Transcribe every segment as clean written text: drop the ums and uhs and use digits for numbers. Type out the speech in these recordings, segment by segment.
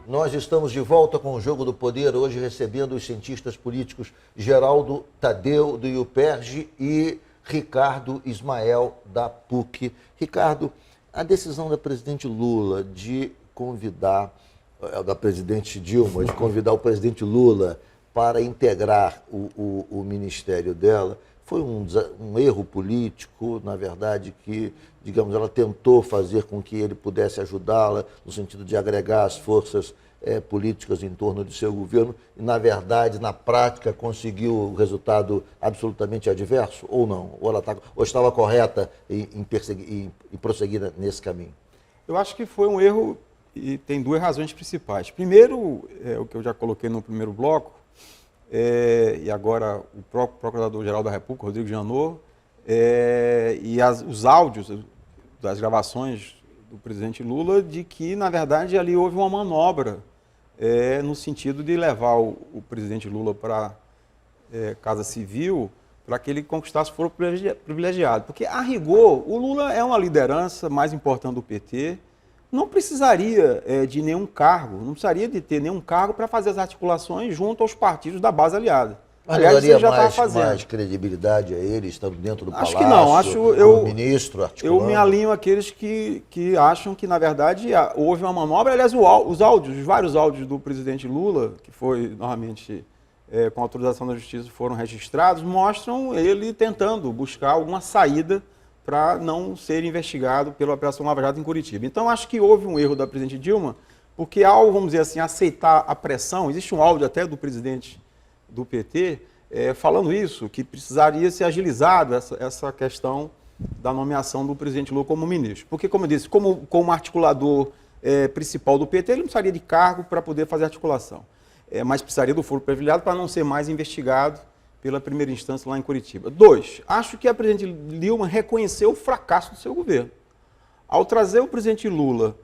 Nós estamos de volta com o Jogo do Poder, hoje recebendo os cientistas políticos Geraldo Tadeu, do UPERJ, e Ricardo Ismael, da PUC. Ricardo, a decisão da presidente Lula de convidar, da presidente Dilma, de convidar o presidente Lula para integrar o ministério dela, foi um erro político, na verdade, que, digamos, ela tentou fazer com que ele pudesse ajudá-la no sentido de agregar as forças políticas em torno de seu governo e, na verdade, na prática, conseguiu o resultado absolutamente adverso, ou não? Ou estava correta em prosseguir nesse caminho? Eu acho que foi um erro e tem duas razões principais. Primeiro, o que eu já coloquei no primeiro bloco, e agora o próprio Procurador-Geral da República, Rodrigo Janot, e os áudios das gravações do presidente Lula, de que, na verdade, ali houve uma manobra no sentido de levar o presidente Lula para a Casa Civil para que ele conquistasse foro privilegiado. Porque, a rigor, o Lula é uma liderança mais importante do PT, não precisaria de nenhum cargo, não precisaria de ter nenhum cargo para fazer as articulações junto aos partidos da base aliada. Mas aliás, daria já mais credibilidade a ele, estando dentro do palácio, que não. como ministro, articulando? Eu me alinho àqueles que acham que, na verdade, houve uma manobra. Aliás, os vários áudios do presidente Lula, que foi, normalmente, com autorização da Justiça, foram registrados, mostram ele tentando buscar alguma saída para não ser investigado pela Operação Lava Jato em Curitiba. Então, acho que houve um erro da presidente Dilma, porque ao, vamos dizer assim, aceitar a pressão, existe um áudio até do presidente do PT falando isso, que precisaria ser agilizado essa questão da nomeação do presidente Lula como ministro. Porque, como eu disse, como articulador principal do PT, ele não precisaria de cargo para poder fazer articulação, mas precisaria do foro privilegiado para não ser mais investigado pela primeira instância lá em Curitiba. 2, acho que a presidente Dilma reconheceu o fracasso do seu governo. Ao trazer o presidente Lula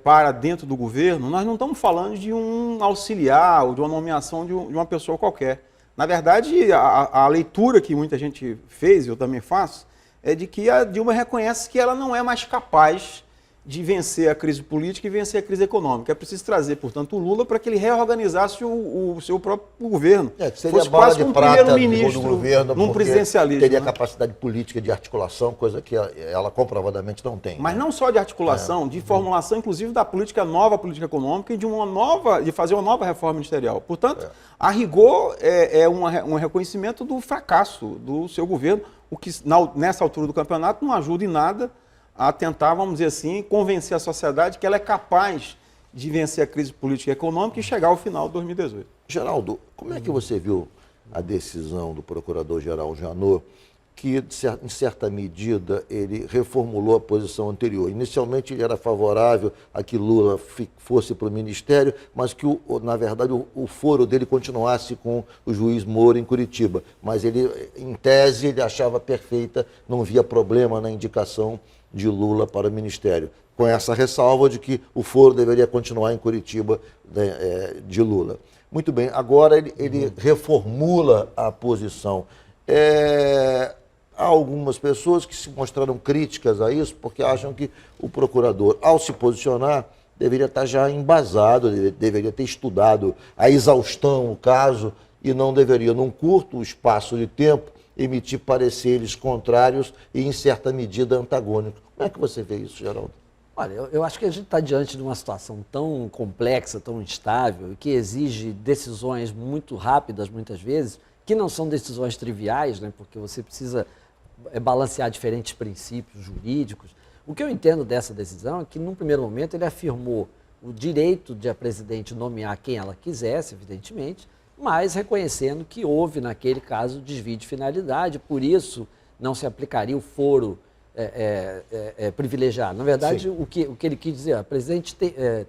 para dentro do governo, nós não estamos falando de um auxiliar ou de uma nomeação de uma pessoa qualquer. Na verdade, a leitura que muita gente fez, e eu também faço, é de que a Dilma reconhece que ela não é mais capaz de vencer a crise política e vencer a crise econômica. É preciso trazer, portanto, o Lula para que ele reorganizasse o seu próprio governo. Que seria fosse quase um primeiro-ministro do governo, num presidencialismo. Teria capacidade política de articulação, coisa que ela comprovadamente não tem. Mas não só de articulação, de formulação, inclusive, da nova política econômica e de fazer uma nova reforma ministerial. Portanto, a rigor, um reconhecimento do fracasso do seu governo, o que, nessa altura do campeonato, não ajuda em nada a tentar, vamos dizer assim, convencer a sociedade que ela é capaz de vencer a crise política e econômica e chegar ao final de 2018. Geraldo, como é que você viu a decisão do Procurador-Geral Janot, que, em certa medida, ele reformulou a posição anterior? Inicialmente, ele era favorável a que Lula fosse para o Ministério, mas que, na verdade, o foro dele continuasse com o juiz Moro em Curitiba. Mas ele, em tese, ele achava perfeita, não via problema na indicação de Lula para o Ministério, com essa ressalva de que o foro deveria continuar em Curitiba de Lula. Muito bem, agora ele reformula a posição. Há algumas pessoas que se mostraram críticas a isso, porque acham que o procurador, ao se posicionar, deveria estar já embasado, deveria ter estudado a exaustão o caso e não deveria, num curto espaço de tempo, emitir pareceres contrários e, em certa medida, antagônicos. Como é que você vê isso, Geraldo? Olha, eu acho que a gente está diante de uma situação tão complexa, tão instável, que exige decisões muito rápidas, muitas vezes, que não são decisões triviais, né, porque você precisa balancear diferentes princípios jurídicos. O que eu entendo dessa decisão é que, num primeiro momento, ele afirmou o direito de a presidente nomear quem ela quisesse, evidentemente, mas reconhecendo que houve, naquele caso, desvio de finalidade, por isso não se aplicaria o foro privilegiado. Na verdade, o que ele quis dizer, a presidente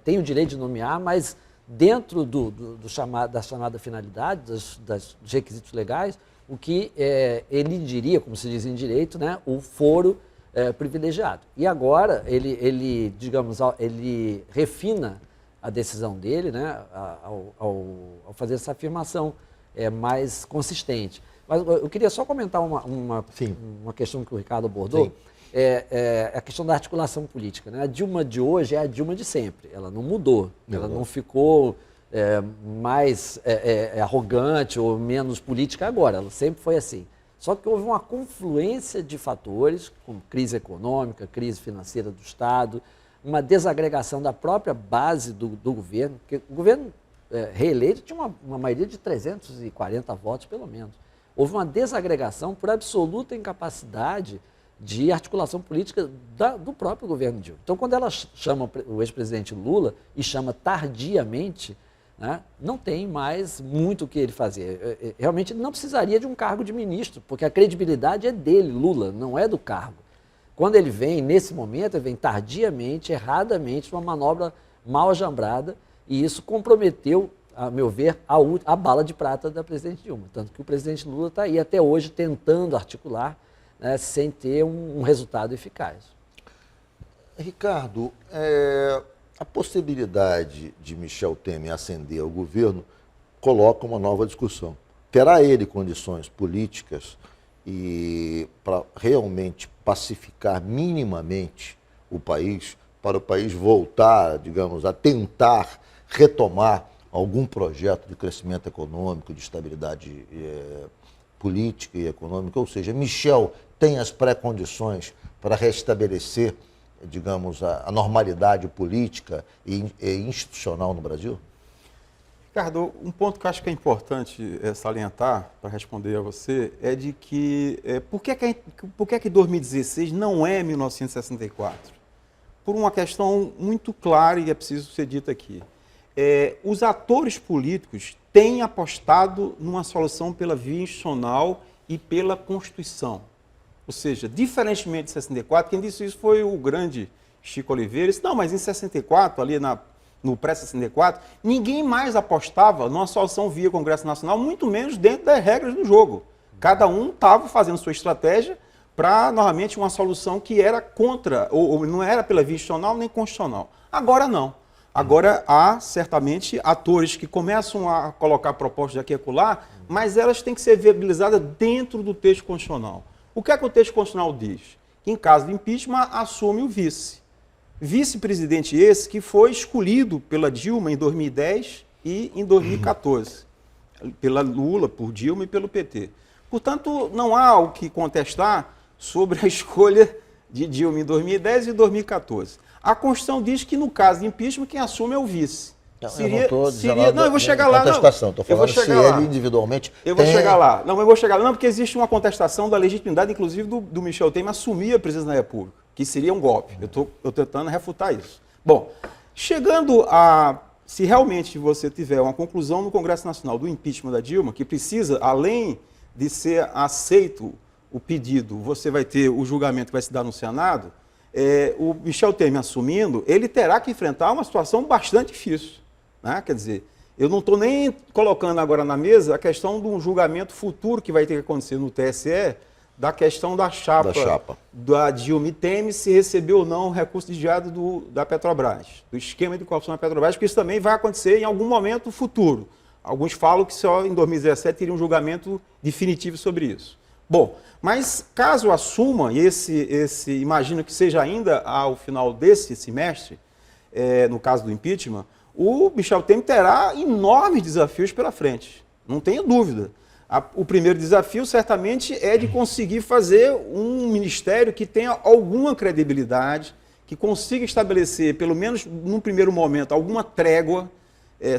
tem o direito de nomear, mas dentro da chamada finalidade, dos requisitos legais, o que ele diria, como se diz em direito, né, o foro privilegiado. E agora ele refina a decisão dele, né, ao fazer essa afirmação mais consistente. Mas eu queria só comentar uma questão que o Ricardo abordou, é a questão da articulação política, né? A Dilma de hoje é a Dilma de sempre, ela não mudou, ela não ficou mais arrogante ou menos política agora, ela sempre foi assim. Só que houve uma confluência de fatores, como crise econômica, crise financeira do Estado, uma desagregação da própria base do governo, porque o governo reeleito tinha uma maioria de 340 votos, pelo menos. Houve uma desagregação por absoluta incapacidade de articulação política do próprio governo Dilma. Então, quando ela chama o ex-presidente Lula e chama tardiamente, né, não tem mais muito o que ele fazer. Realmente, ele não precisaria de um cargo de ministro, porque a credibilidade é dele, Lula, não é do cargo. Quando ele vem, nesse momento, ele vem tardiamente, erradamente, uma manobra mal ajambrada, e isso comprometeu, a meu ver, a bala de prata da presidente Dilma. Tanto que o presidente Lula está aí até hoje tentando articular, né, sem ter um resultado eficaz. Ricardo, a possibilidade de Michel Temer ascender ao governo coloca uma nova discussão. Terá ele condições políticas para realmente pacificar minimamente o país, para o país voltar, digamos, a tentar retomar algum projeto de crescimento econômico, de estabilidade política e econômica? Ou seja, Michel tem as pré-condições para restabelecer, digamos, a normalidade política e institucional no Brasil? Ricardo, um ponto que eu acho que é importante salientar, para responder a você, é de que por que 2016 não é 1964? Por uma questão muito clara e é preciso ser dita aqui. Os atores políticos têm apostado numa solução pela via institucional e pela Constituição. Ou seja, diferentemente de 64, quem disse isso foi o grande Chico Oliveira. Ele disse, não, mas em 64, ali no pré-64, ninguém mais apostava numa solução via Congresso Nacional, muito menos dentro das regras do jogo. Cada um estava fazendo sua estratégia para, novamente, uma solução que era contra, ou não era pela via institucional nem constitucional. Agora não. Agora há, certamente, atores que começam a colocar propostas aqui e acolá, mas elas têm que ser viabilizadas dentro do texto constitucional. O que é que o texto constitucional diz? Que, em caso de impeachment, assume o vice. Vice-presidente esse que foi escolhido pela Dilma em 2010 e em 2014. Pela Lula, por Dilma e pelo PT. Portanto, não há o que contestar sobre a escolha de Dilma em 2010 e 2014. A Constituição diz que, no caso de impeachment, quem assume é o vice. Não, eu vou chegar lá. Estou falando se ele individualmente. Eu vou chegar lá. Não, eu vou chegar lá. Não, porque existe uma contestação da legitimidade, inclusive, do Michel Temer assumir a presidência da República, que seria um golpe. Eu estou tentando refutar isso. Bom, chegando a. Se realmente você tiver uma conclusão no Congresso Nacional do impeachment da Dilma, que precisa, além de ser aceito o pedido, você vai ter o julgamento que vai se dar no Senado, o Michel Temer assumindo, ele terá que enfrentar uma situação bastante difícil. Né? Quer dizer, eu não estou nem colocando agora na mesa a questão de um julgamento futuro que vai ter que acontecer no TSE, da questão da chapa da Dilma e Temer, se recebeu ou não o recurso desviado da Petrobras, do esquema de corrupção da Petrobras, porque isso também vai acontecer em algum momento futuro. Alguns falam que só em 2017 teria um julgamento definitivo sobre isso. Bom, mas caso assuma, e imagino que seja ainda ao final desse semestre, no caso do impeachment, o Michel Temer terá enormes desafios pela frente, não tenha dúvida. O primeiro desafio, certamente, é de conseguir fazer um ministério que tenha alguma credibilidade, que consiga estabelecer, pelo menos num primeiro momento, alguma trégua,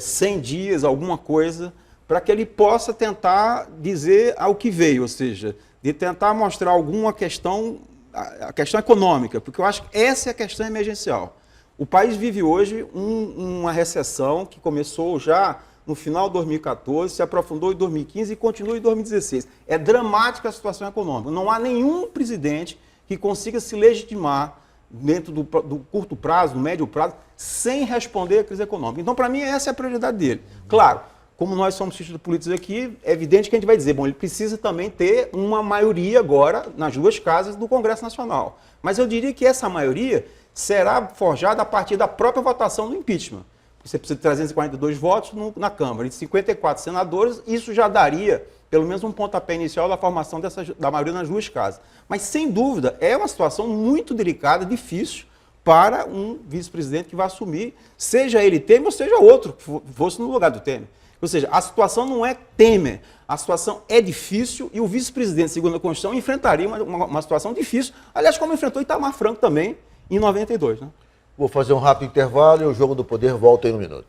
100 dias, alguma coisa, para que ele possa tentar dizer ao que veio, ou seja, de tentar mostrar alguma questão, a questão econômica, porque eu acho que essa é a questão emergencial. O país vive hoje uma recessão que começou já no final de 2014, se aprofundou em 2015 e continua em 2016. É dramática a situação econômica. Não há nenhum presidente que consiga se legitimar dentro do curto prazo, do médio prazo, sem responder à crise econômica. Então, para mim, essa é a prioridade dele. Claro, como nós somos cientistas políticos aqui, é evidente que a gente vai dizer, bom, ele precisa também ter uma maioria agora nas duas casas do Congresso Nacional. Mas eu diria que essa maioria será forjada a partir da própria votação do impeachment. você precisa de 342 votos na Câmara e 54 senadores, isso já daria pelo menos um pontapé inicial da formação da maioria nas duas casas. Mas, sem dúvida, é uma situação muito delicada, difícil, para um vice-presidente que vai assumir, seja ele Temer ou seja outro, que fosse no lugar do Temer. Ou seja, a situação não é Temer, a situação é difícil e o vice-presidente, segundo a Constituição, enfrentaria uma situação difícil, aliás, como enfrentou Itamar Franco também em 92. Né? Vou fazer um rápido intervalo e o Jogo do Poder volta em um minuto.